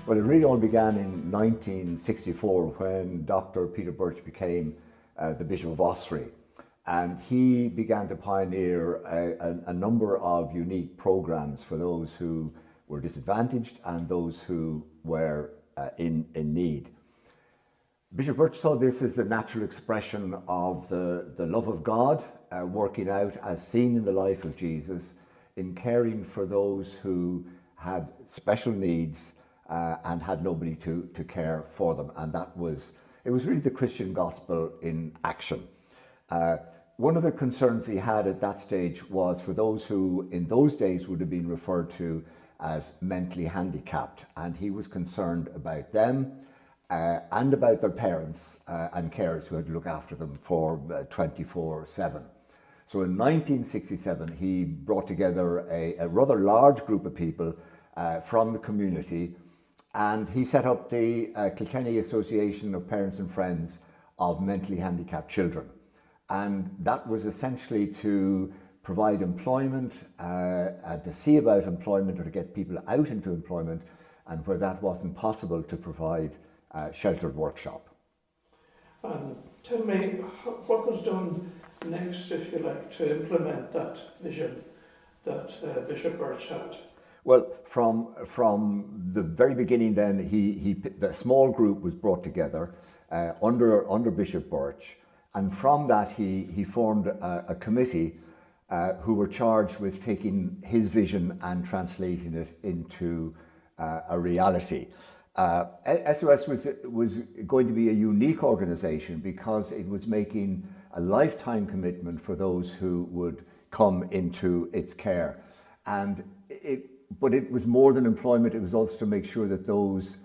Well, it really all began in 1964 when Dr. Peter Birch became the Bishop of Ossory. And he began to pioneer a number of unique programs for those who were disadvantaged and those who were in need. Bishop Birch saw this as the natural expression of the love of God working out as seen in the life of Jesus in caring for those who had special needs and had nobody to care for them. And it was really the Christian gospel in action. One of the concerns he had at that stage was for those who in those days would have been referred to as mentally handicapped, and he was concerned about them and about their parents and carers who had to look after them for 24/7. So in 1967 he brought together a rather large group of people from the community, and he set up the Kilkenny Association of Parents and Friends of Mentally Handicapped Children. And that was essentially to provide employment, to see about employment or to get people out into employment, and where that wasn't possible, to provide sheltered workshop. And tell me, what was done next, if you like, to implement that vision that Bishop Birch had? Well, from the very beginning then, the small group was brought together under Bishop Birch. And from that, he formed a committee who were charged with taking his vision and translating it into a reality. SOS was going to be a unique organisation because it was making a lifetime commitment for those who would come into its care. But it was more than employment. It was also to make sure that those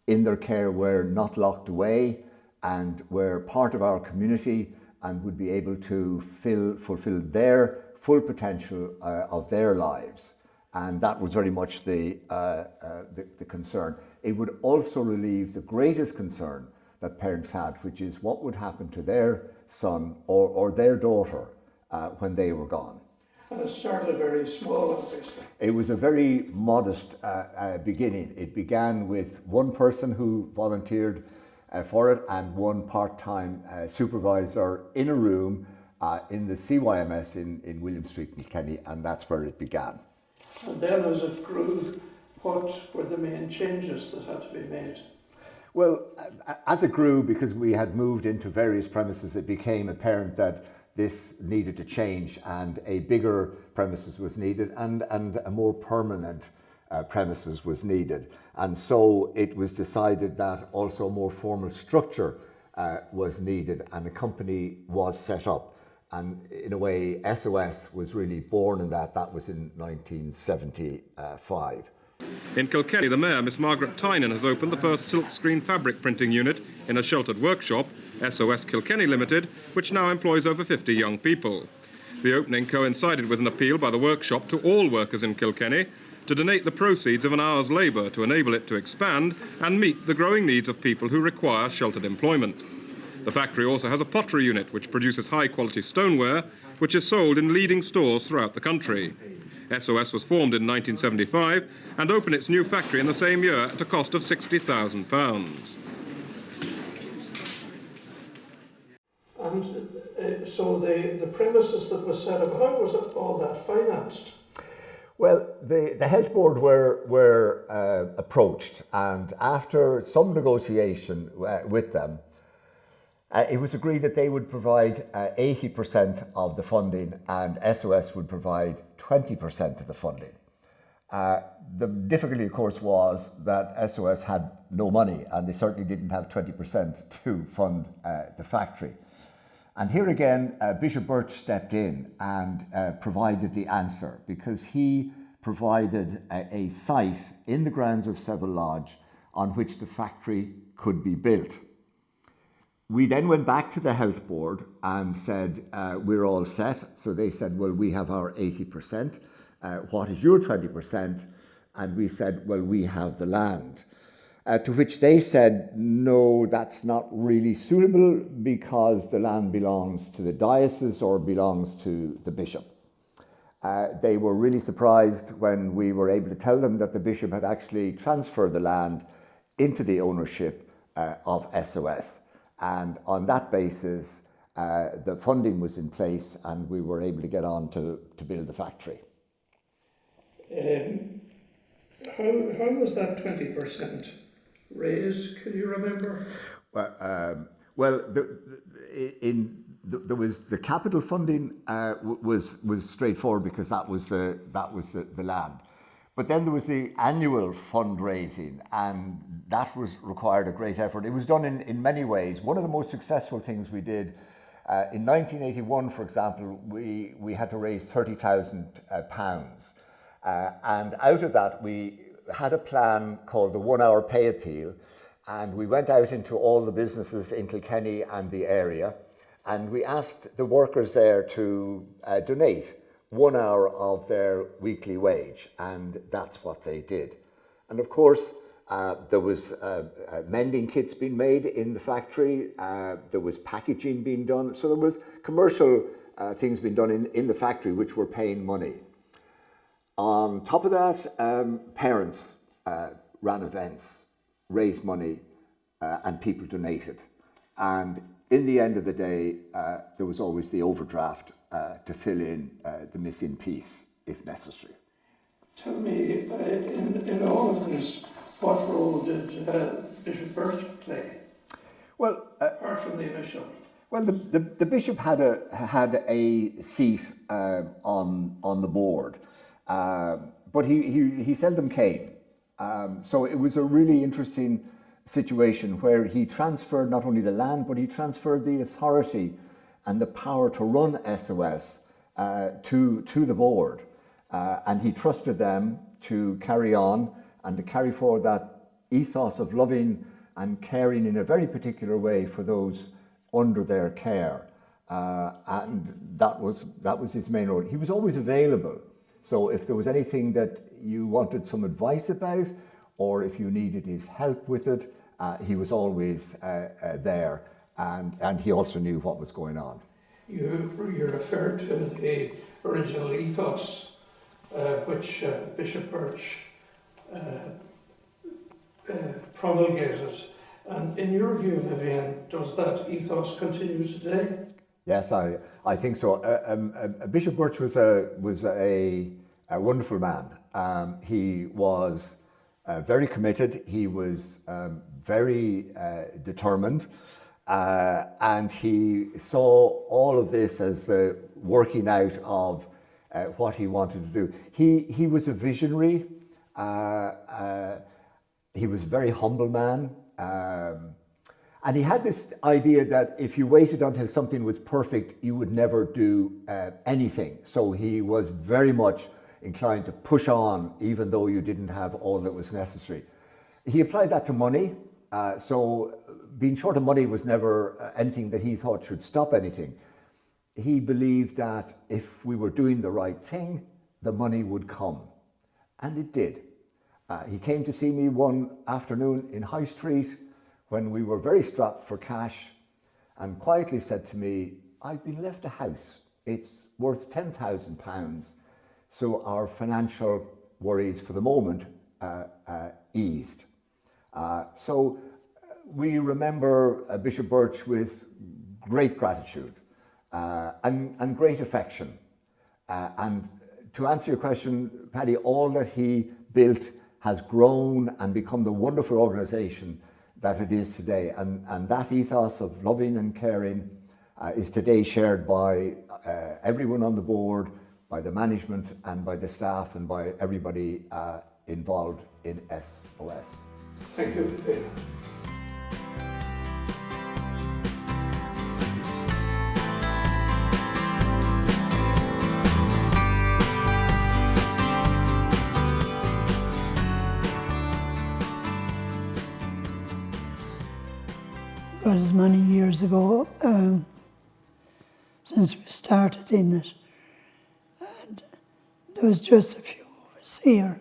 in their care were not locked away and were part of our community and would be able to fulfill their full potential of their lives. And that was very much the concern. It would also relieve the greatest concern that parents had, which is what would happen to their son or their daughter when they were gone. And it started very small, obviously. It was a very modest beginning. It began with one person who volunteered for it and one part-time supervisor in a room in the CYMS in William Street, Kilkenny, and that's where it began. And then as it grew, what were the main changes that had to be made? Well, as it grew, because we had moved into various premises, it became apparent that this needed to change and a bigger premises was needed and a more permanent premises was needed. And so it was decided that also a more formal structure was needed, and a company was set up. And in a way, SOS was really born in that. That was in 1975. In Kilkenny, the Mayor, Miss Margaret Tynan, has opened the first silkscreen fabric printing unit in a sheltered workshop, SOS Kilkenny Limited, which now employs over 50 young people. The opening coincided with an appeal by the workshop to all workers in Kilkenny to donate the proceeds of an hour's labour to enable it to expand and meet the growing needs of people who require sheltered employment. The factory also has a pottery unit which produces high-quality stoneware, which is sold in leading stores throughout the country. SOS was formed in 1975 and opened its new factory in the same year at a cost of £60,000. And so the premises that was set up, how was all that financed? Well, the health board were approached, and after some negotiation with them, it was agreed that they would provide 80% of the funding and SOS would provide 20% of the funding. The difficulty, of course, was that SOS had no money, and they certainly didn't have 20% to fund the factory. And here again, Bishop Birch stepped in and provided the answer, because he provided a site in the grounds of Seville Lodge on which the factory could be built. We then went back to the health board and said, we're all set. So they said, well, we have our 80%. What is your 20%? And we said, well, we have the land. To which they said, no, that's not really suitable because the land belongs to the diocese or belongs to the bishop. They were really surprised when we were able to tell them that the bishop had actually transferred the land into the ownership of SOS. And on that basis, the funding was in place and we were able to get on to build the factory. How was that 20% raised? Can you remember? There was the capital funding was straightforward because that was the land. But then there was the annual fundraising, and that required a great effort. It was done in many ways. One of the most successful things we did in 1981, for example, we had to raise £30,000. And out of that, we had a plan called the 1 hour pay appeal. And we went out into all the businesses in Kilkenny and the area. And we asked the workers there to donate 1 hour of their weekly wage. And that's what they did. And of course, there was mending kits being made in the factory. There was packaging being done. So there was commercial things being done in the factory, which were paying money. On top of that, parents ran events, raised money, and people donated. And in the end of the day, there was always the overdraft to fill in the missing piece, if necessary. Tell me, in all of this, what role did Bishop Birch play? Well, apart from the initial. Well, the bishop had a seat on the board, but he seldom came. So it was a really interesting situation where he transferred not only the land, but he transferred the authority and the power to run SOS to the board. And he trusted them to carry on and to carry forward that ethos of loving and caring in a very particular way for those under their care. And that was his main role. He was always available. So if there was anything that you wanted some advice about, or if you needed his help with it, he was always there, and he also knew what was going on. You referred to the original ethos, which Bishop Birch promulgated. And in your view, Vivian, does that ethos continue today? Yes, I think so. Bishop Birch was a wonderful man. He was very committed. He was very determined, and he saw all of this as the working out of what he wanted to do. He was a visionary. He was a very humble man. And he had this idea that if you waited until something was perfect, you would never do anything. So he was very much inclined to push on, even though you didn't have all that was necessary. He applied that to money. So being short of money was never anything that he thought should stop anything. He believed that if we were doing the right thing, the money would come. And it did. He came to see me one afternoon in High Street when we were very strapped for cash, and quietly said to me, "I've been left a house. It's worth £10,000. So our financial worries for the moment eased." So we remember Bishop Birch with great gratitude and great affection. And to answer your question, Paddy, all that he built has grown and become the wonderful organisation that it is today. And that ethos of loving and caring is today shared by everyone on the board, by the management and by the staff and by everybody involved in SOS. Thank you, Vivian. Well, as many years ago, since we started in it, and there was just a few of us here,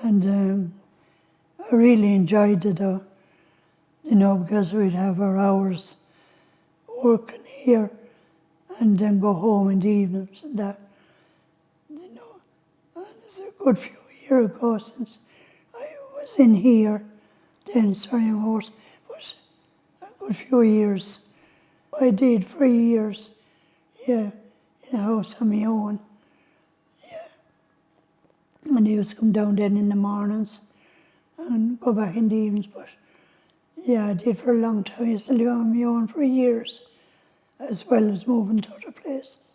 and I really enjoyed it, because we'd have our hours working here, and then go home in the evenings and that, and it was a good few years ago since I was in here, then Surrey Horse, but a good few years. I did 3 years, yeah, in a house on my own. And I used to come down then in the mornings and go back in the evenings, but yeah, I did for a long time. I used to live on my own for years, as well as moving to other places.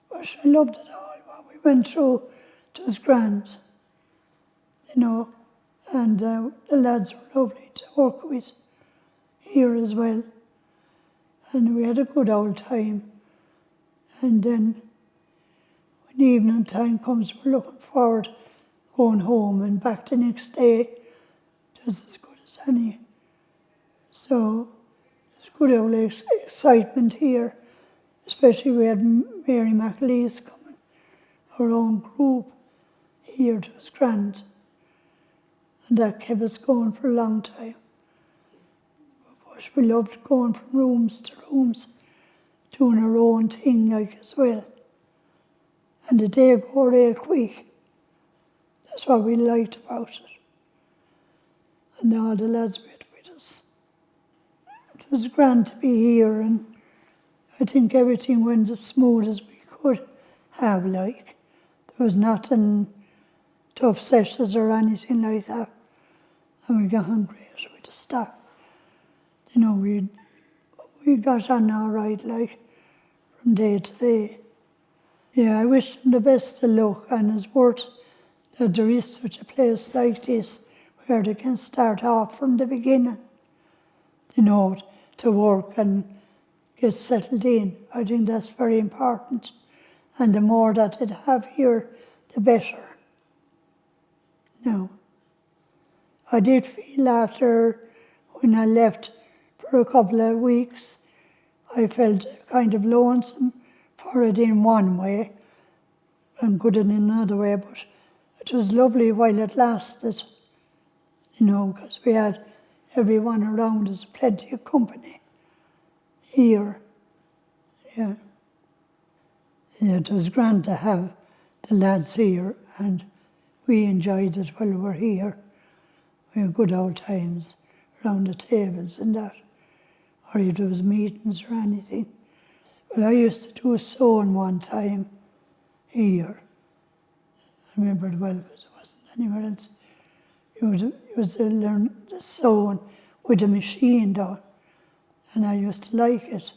But I loved it all. What we went through, it was grand, you know, and the lads were lovely to work with here as well. And we had a good old time. And then when evening time comes, we're looking forward to going home and back the next day, just as good as any. So there's good old excitement here, especially we had Mary McAleese coming, our own group here, it was grand. And that kept us going for a long time. But we loved going from rooms to rooms, doing our own thing like as well. And the day go real quick. That's what we liked about it. And all the lads were with us. It was grand to be here, and I think everything went as smooth as we could have, like. There was nothing to upset us or anything like that. And we got on great with the staff. You know, we got on all right, like, from day to day. Yeah, I wish them the best of luck, and it's worth that there is such a place like this where they can start off from the beginning, you know, to work and get settled in. I think that's very important. And the more that they have here, the better. No. I did feel after, when I left for a couple of weeks, I felt kind of lonesome for it in one way and good in another way, but it was lovely while it lasted, you know, because we had everyone around us, plenty of company here. Yeah. Yeah, it was grand to have the lads here, and we enjoyed it while we were here. We had good old times around the tables and that, or if there was meetings or anything. Well, I used to do a sewing one time here. I remember it well because there wasn't anywhere else. You used to learn the sewing with a machine though, and I used to like it.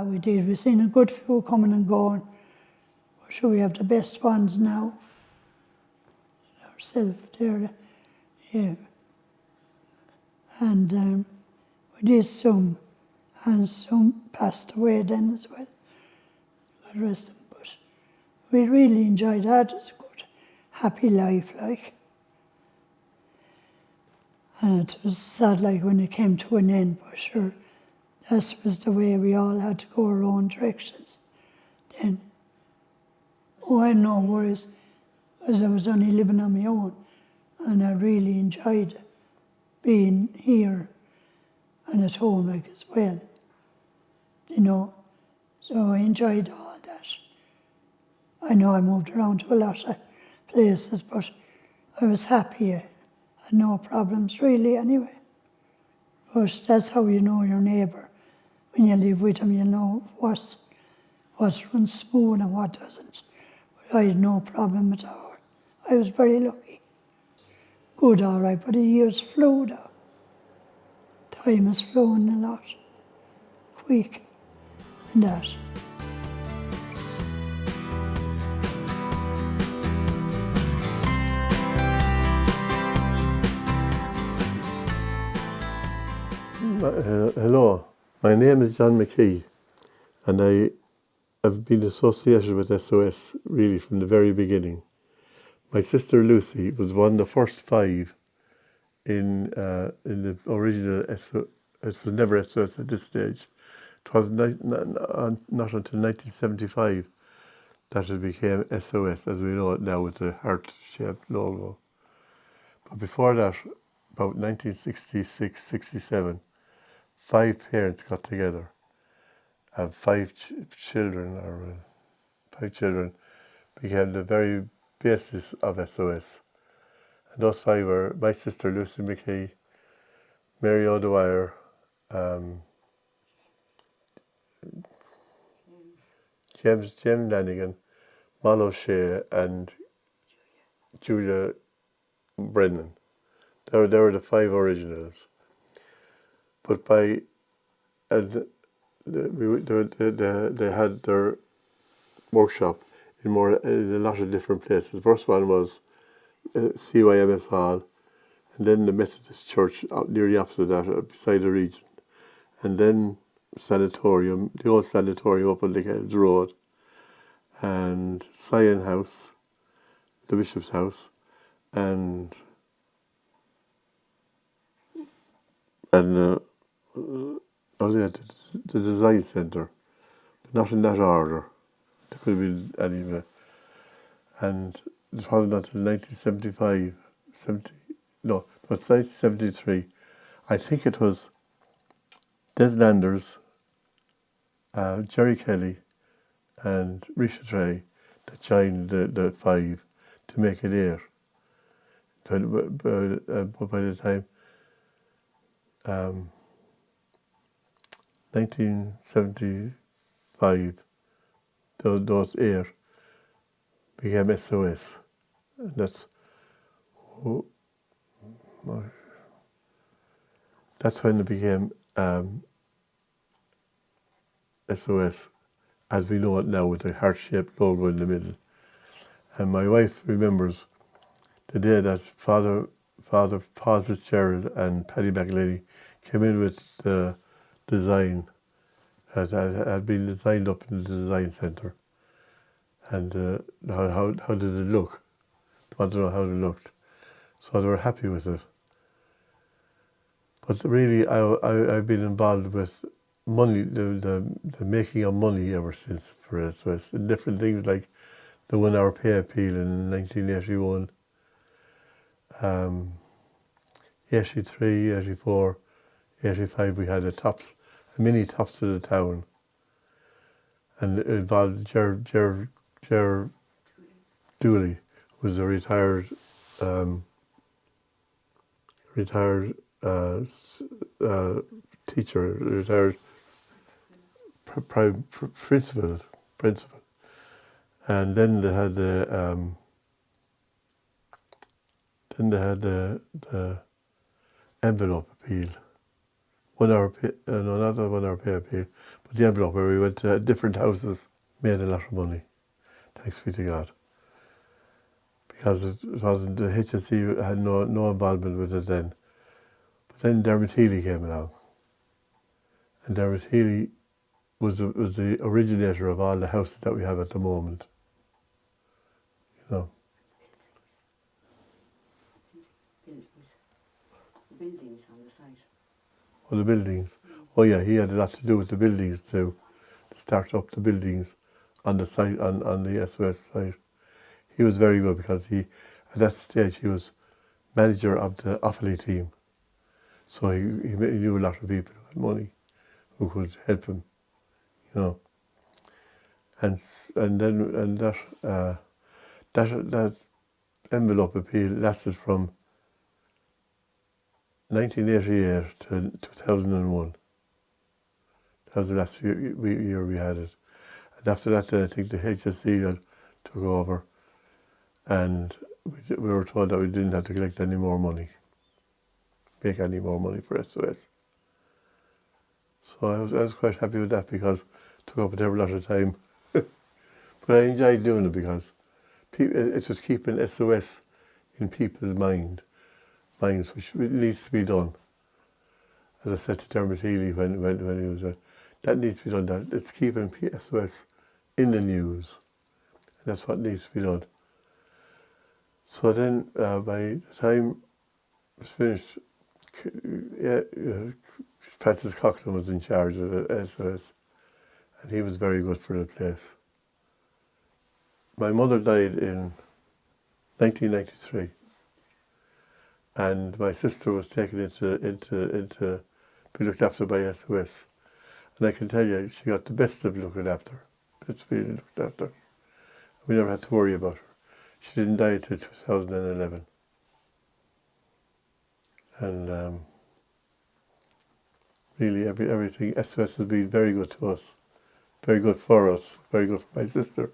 We did. We've seen a good few coming and going. We're sure we have the best ones now. Ourselves there, yeah. And we did some, and some passed away then as well. God rest them. But we really enjoyed that. It was a good, happy life, like. And it was sad, like, when it came to an end, but sure, that was the way we all had to go our own directions then. Oh, I had no worries, because I was only living on my own, and I really enjoyed being here and at home, like, as well, you know. So I enjoyed all that. I know I moved around to a lot of places, but I was happy. I had no problems really anyway. But that's how you know your neighbour. When you live with them, you know what runs smooth and what doesn't. But I had no problem at all. I was very lucky. Good, all right, but the years flew though. Time has flown a lot. Quick and that. Hello, my name is John McKee, and I have been associated with SOS really from the very beginning. My sister Lucy was one of the first 5 in the original SOS. It was never SOS at this stage. It was not until 1975 that it became SOS as we know it now with the heart-shaped logo. But before that, about 1966-67, 5 parents got together and 5 children became the very basis of SOS. And those five were my sister Lucy McKee, Mary O'Dwyer, James Lanigan, Mal O'Shea, and Julia Brennan. They were the five originals. But by and they had their workshop in a lot of different places. The first one was CYMS Hall, and then the Methodist Church out near the opposite of that, beside the Region, and then sanatorium, the old sanatorium up on the Kells Road, and Sion House, the Bishop's house, and the design centre, but not in that order. There could have been any, and it wasn't until 1975, no, it was 1973. I think it was Des Landers, Jerry Kelly, and Risha Trey that joined the five to make it eight. But by the time 1975, those eight became SOS. And that's when it became SOS, as we know it now, with a heart-shaped logo in the middle. And my wife remembers the day that Father Paul Fitzgerald and Paddy McLeany came in with the design that had been designed up in the design centre. And how did it look? They wanted to know how it looked. So they were happy with it. But really, I've been involved with money, the making of money ever since for SOS. Different things like the 1 hour pay appeal in 1981, 83, 84, 85 we had a mini tops to the town. And it involved Ger Dooley, who was a retired teacher, retired principal. And then they had the envelope appeal. 1 hour pay, no, not a 1 hour pay appeal, but the envelope where we went to different houses, made a lot of money. Thanks be to God. Because it wasn't, the HSE had no involvement with it then. But then Dermot Healy came along. And Dermot Healy was the originator of all the houses that we have at the moment. You know. Buildings on the site. Oh, the buildings. Oh yeah, he had a lot to do with the buildings too. To start up the buildings on the site, on the SOS site. He was very good because at that stage he was manager of the Offaly team. So he knew a lot of people who had money, who could help him, you know. And that envelope appeal lasted from 1988 to 2001. That was the last year we had it. And after that, I think the HSE took over, and we were told that we didn't have to collect any more money, make any more money for SOS. So I was quite happy with that because it took up a lot of time. But I enjoyed doing it because it was keeping SOS in people's minds, which needs to be done. As I said to Dermot Healy when he was that needs to be done. That it's keeping SOS in the news. That's what needs to be done. So then, by the time it was finished, Francis Coughlin was in charge of the SOS, and he was very good for the place. My mother died in 1993, and my sister was taken into be looked after by SOS. And I can tell you, she got the best of looking after. Best being looked after. We never had to worry about her. She didn't die until 2011. And really everything, SOS has been very good to us, very good for us, very good for my sister.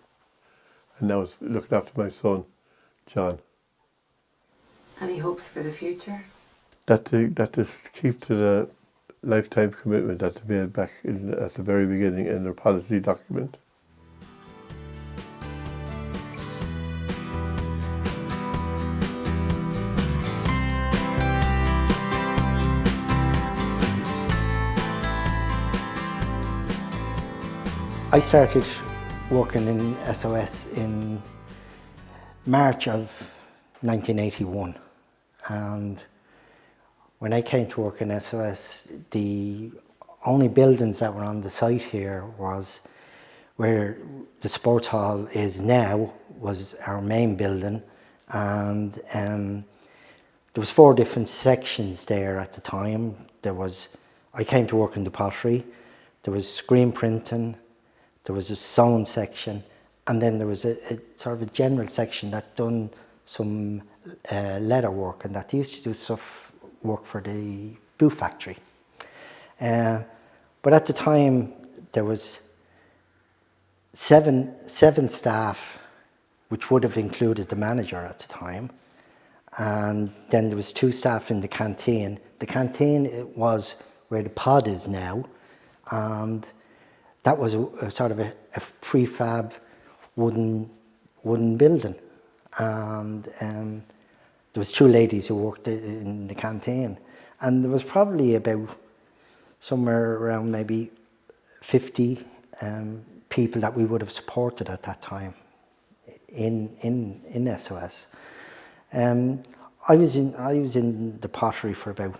And now it's looking after my son, John. Any hopes for the future? That to keep to the lifetime commitment that they made back at the very beginning in their policy document. I started working in SOS in March of 1981, and when I came to work in SOS, the only buildings that were on the site here was where the sports hall is now, was our main building, and there was 4 different sections there at the time. I came to work in the pottery, there was screen printing, there was a sewn section, and then there was a sort of a general section that done some leather work, and that used to do work for the boot factory. But at the time there was seven staff, which would have included the manager at the time, and then there was 2 staff in the canteen. The canteen was where the pod is now, and that was a sort of a prefab wooden building, and there was 2 ladies who worked in the canteen, and there was probably about somewhere around maybe 50 people that we would have supported at that time in SOS. I was in the pottery for about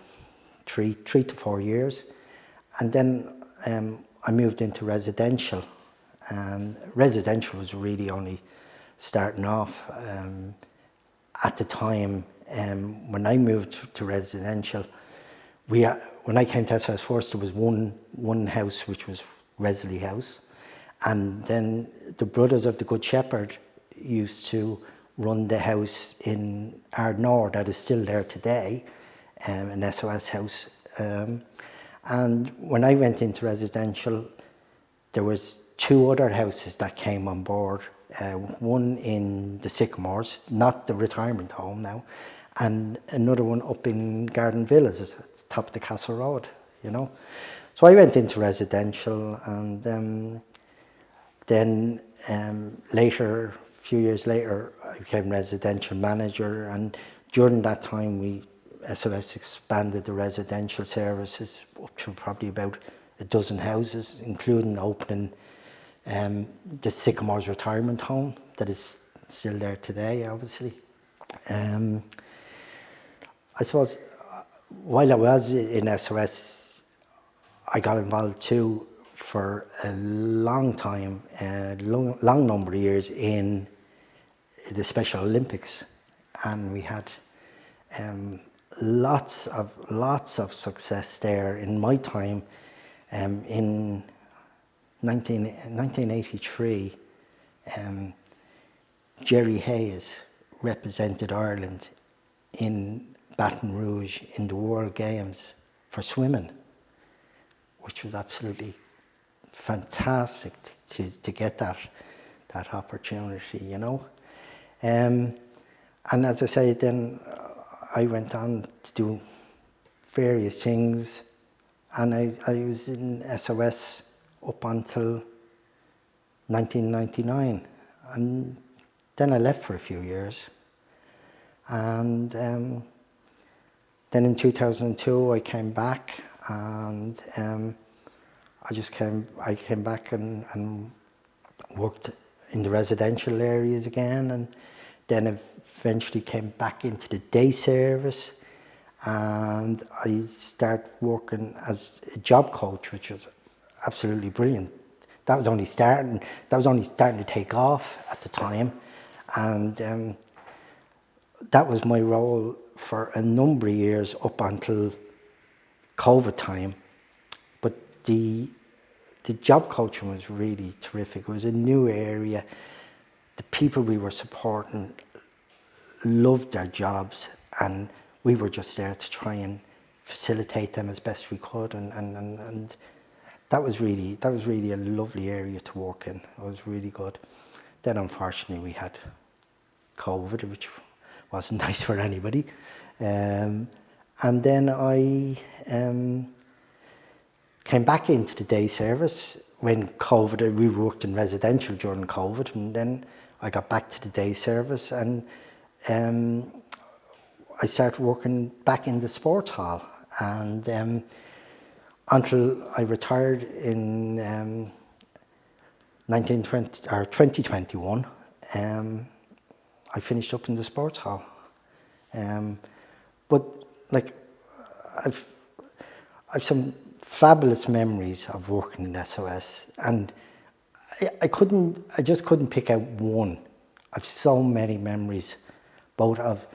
3 to 4 years, and then I moved into residential, and residential was really only starting off. At the time, when I moved to residential, when I came to SOS first, there was one house, which was Wesley House, and then the Brothers of the Good Shepherd used to run the house in Ardnor that is still there today, an SOS house. And when I went into residential, there was 2 other houses that came on board. One in the Sycamores, not the retirement home now, and another one up in Garden Villas at the top of the Castle Road, you know. So I went into residential, and then later, a few years later, I became residential manager, and during that time SOS expanded the residential services up to probably about a dozen houses, including opening the Sycamores retirement home that is still there today, obviously. I suppose while I was in SOS, I got involved too for a long time, a long number of years in the Special Olympics, and we had lots of success there. In my time, in 1983, Jerry Hayes represented Ireland in Baton Rouge in the World Games for swimming, which was absolutely fantastic to get that opportunity, you know. And as I say, then I went on to do various things, and I was in SOS up until 1999, and then I left for a few years, and then in 2002 I came back, and I came back and worked in the residential areas again, and then eventually came back into the day service, and I started working as a job coach, which was absolutely brilliant. That was only starting to take off at the time, and that was my role for a number of years up until COVID time. But the job coaching was really terrific. It was a new area. The people we were supporting loved their jobs, and we were just there to try and facilitate them as best we could, and that was really a lovely area to work in. It was really good. Then unfortunately we had COVID, which wasn't nice for anybody. And then I came back into the day service when COVID, we worked in residential during COVID, and then I got back to the day service, and I started working back in the sports hall, and until I retired in 2021, I finished up in the sports hall. But like, I've some fabulous memories of working in SOS, and I just couldn't pick out one. I've so many memories, both of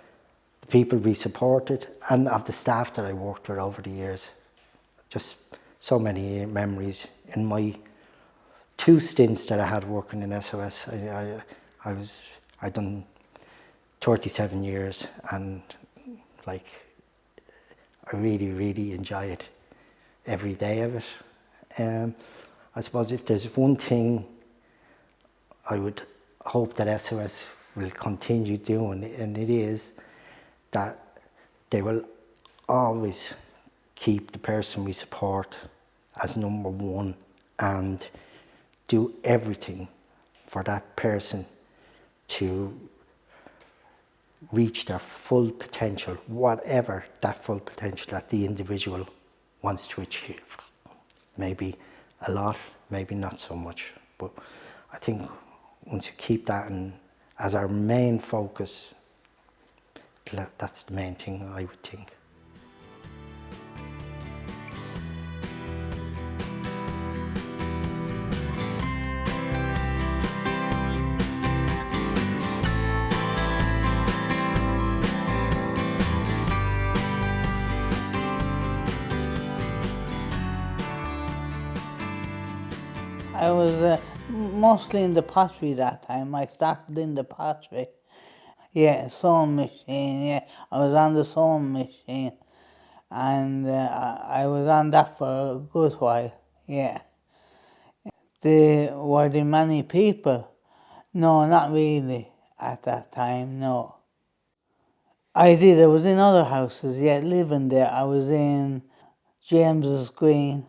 the people we supported and of the staff that I worked with over the years. Just so many memories in my 2 stints that I had working in SOS. I done 37 years, and like, I really enjoy it, every day of it. I suppose if there's one thing I would hope that SOS will continue doing, and it is that they will always keep the person we support as number one, and do everything for that person to reach their full potential, whatever that full potential that the individual wants to achieve. Maybe a lot, maybe not so much, but I think once you keep that as our main focus, that's the main thing, I would think. I was mostly in the pottery that time. I started in the pottery. Yeah, sewing machine, yeah. I was on the sewing machine, and I was on that for a good while, yeah. Were there many people? No, not really at that time, no. I did, I was in other houses, yeah, living there. I was in James's Green.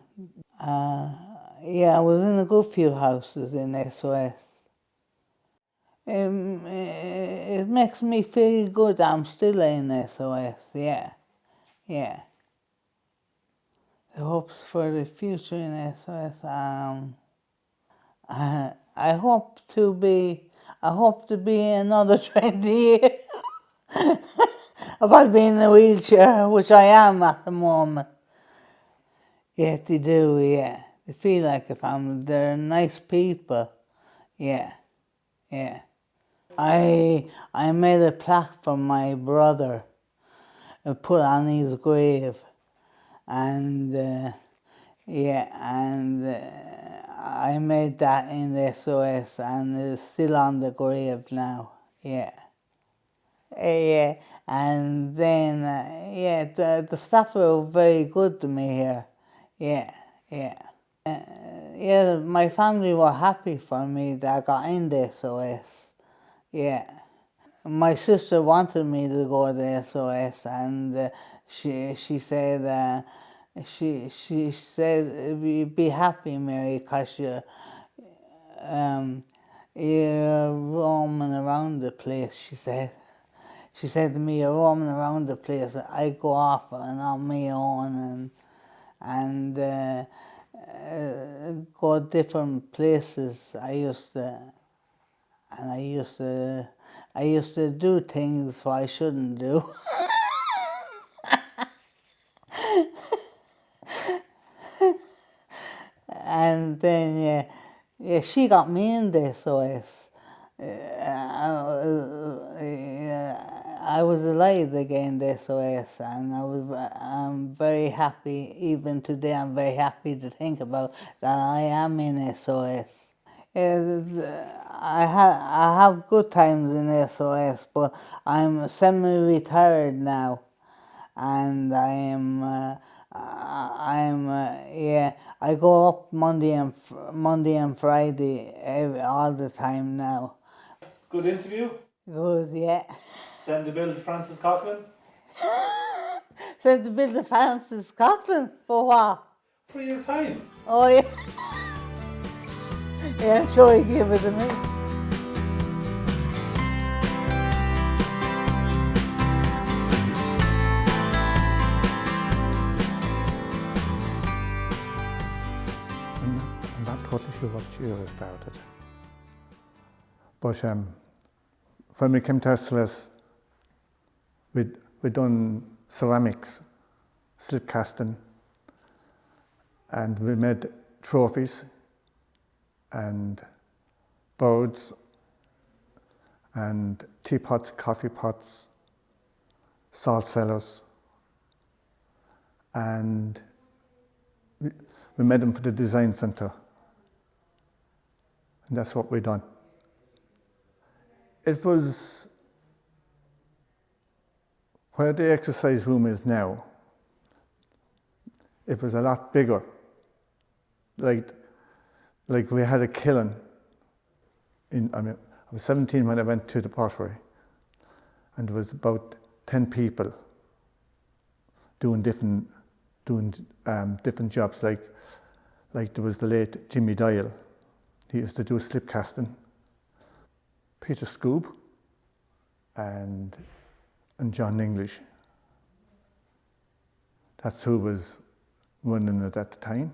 Yeah, I was in a good few houses in SOS. It makes me feel good I'm still in SOS, yeah, yeah. The hopes for the future in SOS, I hope to be another 20 years. About being in a wheelchair, which I am at the moment. Yeah, they do, yeah. They feel like a family. They're nice people, yeah, yeah. I made a plaque for my brother and put on his grave, and yeah, and I made that in the SOS, and it's still on the grave now, yeah. Yeah, and then yeah, the staff were very good to me here, yeah, yeah. Yeah, my family were happy for me that I got in the SOS, yeah. My sister wanted me to go to SOS, and she said she said be happy, Mary, because you're roaming around the place. She said to me, you're roaming around the place. I go off and on my own and go different places. I used to do things I shouldn't do. And then yeah, she got me in the SOS. I was alive again, the SOS, and I'm very happy. Even today, I'm very happy to think about that I am in SOS. I have good times in SOS, but I'm semi-retired now, and I go up Monday and Friday all the time now. Good interview. Good, yeah. Send the bill to Francis Coughlin. Sent the bill to Francis Scotland for what? For your time. Oh yeah. Yeah, I'm sure he gave it to me. I'm not totally sure what year I started. But when we came to SOS, we'd done ceramics, slip casting, and we made trophies and birds and teapots, coffee pots, salt cellars, and we made them for the design centre, and that's what we done. It was where the exercise room is now. It was a lot bigger. Like we had a kiln. I was 17 when I went to the pottery, and there was about 10 people doing different jobs. Like there was the late Jimmy Doyle. He used to do slip casting. Peter Scoob and John English. That's who was running it at the time.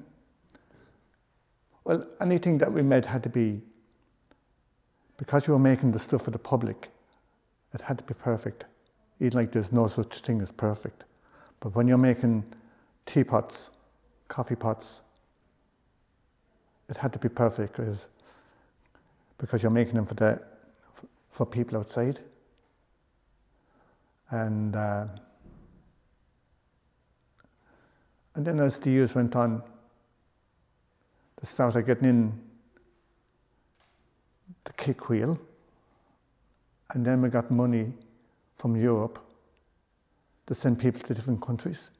Well, anything that we made had to be, because you were making the stuff for the public, it had to be perfect. Even like there's no such thing as perfect. But when you're making teapots, coffee pots, it had to be perfect because you're making them for people outside. And then as the years went on, they started getting in the kick wheel, and then we got money from Europe to send people to different countries.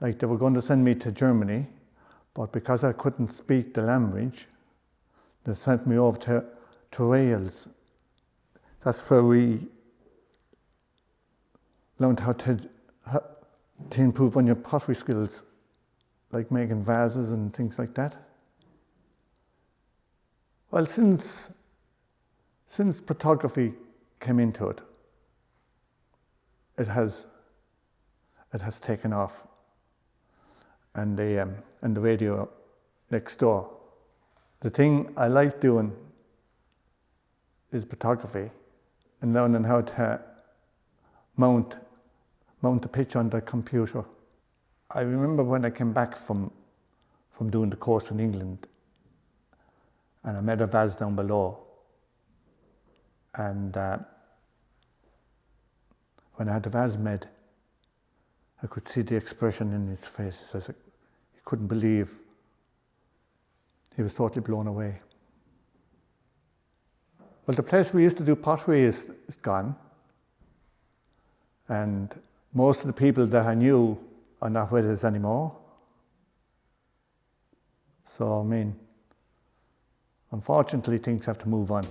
Like they were going to send me to Germany, but because I couldn't speak the language, they sent me over to Wales. That's where we learned how to improve on your pottery skills, like making vases and things like that. Well, since photography came into it, it has taken off, and the radio next door. The thing I like doing is photography and learning how to mount a picture on the computer. I remember when I came back from doing the course in England, and I met a vase down below, and when I had the vase made, I could see the expression in his face. He couldn't believe. He was totally blown away. Well, the place we used to do pottery is gone, and most of the people that I knew are not with us anymore. So, I mean, unfortunately, things have to move on.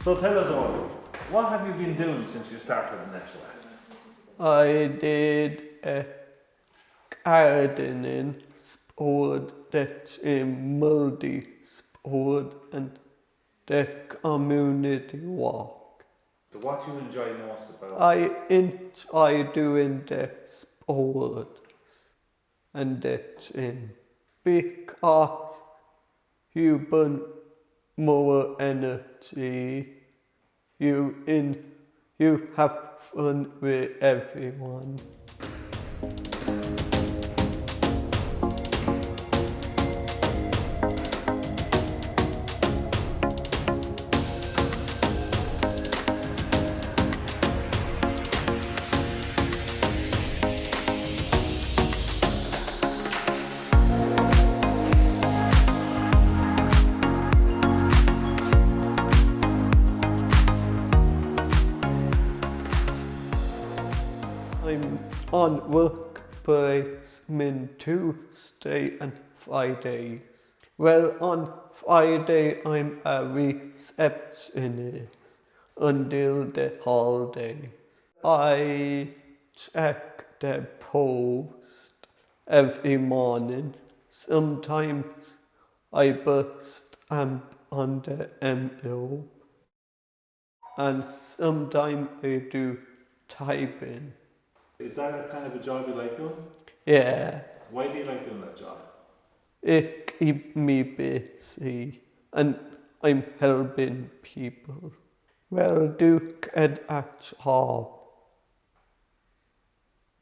So tell us all, what have you been doing since you started in SOS? I did a gardening sport that's a multi-sport and the community walk. So what do you enjoy most about I enjoy doing the sports and that's because you burn more energy, you have fun with everyone. I'm on work placement Tuesday and Fridays. Well, on Friday I'm a receptionist until the holidays. I check the post every morning. Sometimes I put stamp on the envelope, and sometimes I do typing. Is that a kind of a job you like doing? Yeah, Why do you like doing that job? it keeps me busy and I'm helping people. Well, do get a job.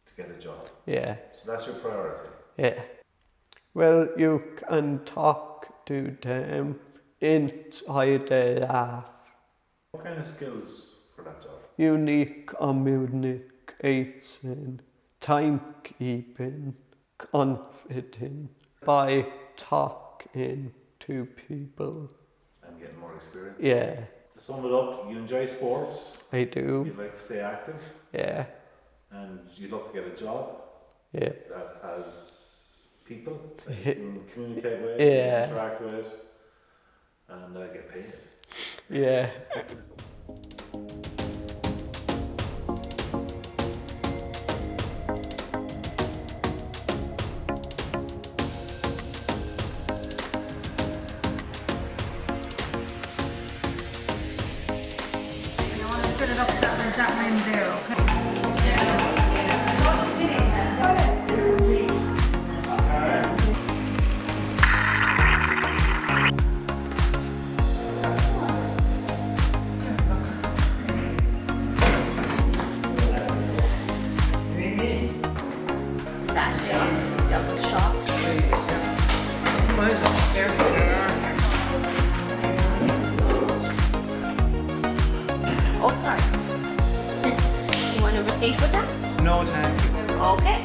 To get a job. Yeah, So that's your priority. yeah. Well, you can talk to them, enjoy the laugh. What kind of skills for that job? Unique communication, timekeeping, confidence, by talking to people. And getting more experience? Yeah, To sum it up, you enjoy sports, I do. you'd like to stay active, Yeah, and you'd love to get a job yeah, that has people that you can communicate with, Yeah. interact with, and get paid. yeah. You want to fill it up that room there, okay? Oh, sorry. You want to receipt with that? No, thank you. Okay.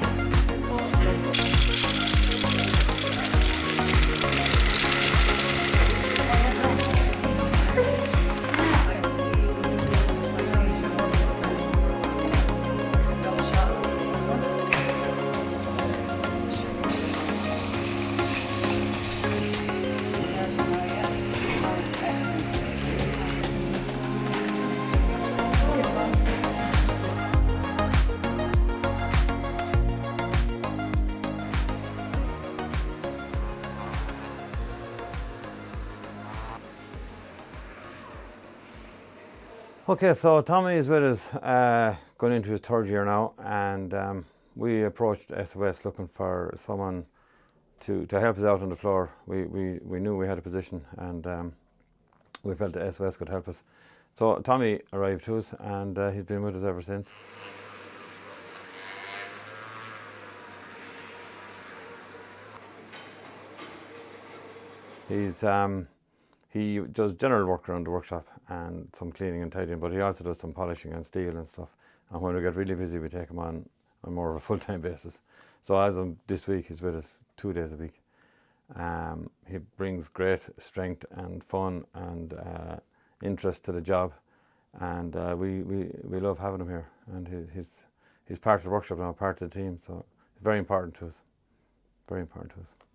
Okay, so Tommy is with us, going into his third year now, and we approached SOS looking for someone to help us out on the floor. We knew we had a position, and we felt that SOS could help us. So Tommy arrived to us, and he's been with us ever since. He does general work around the workshop and some cleaning and tidying, but he also does some polishing and steel and stuff. And when we get really busy, we take him on more of a full-time basis. So as of this week, he's with us 2 days a week. He brings great strength and fun and interest to the job, and we love having him here. And he's part of the workshop now, part of the team. So it's very important to us. Very important to us.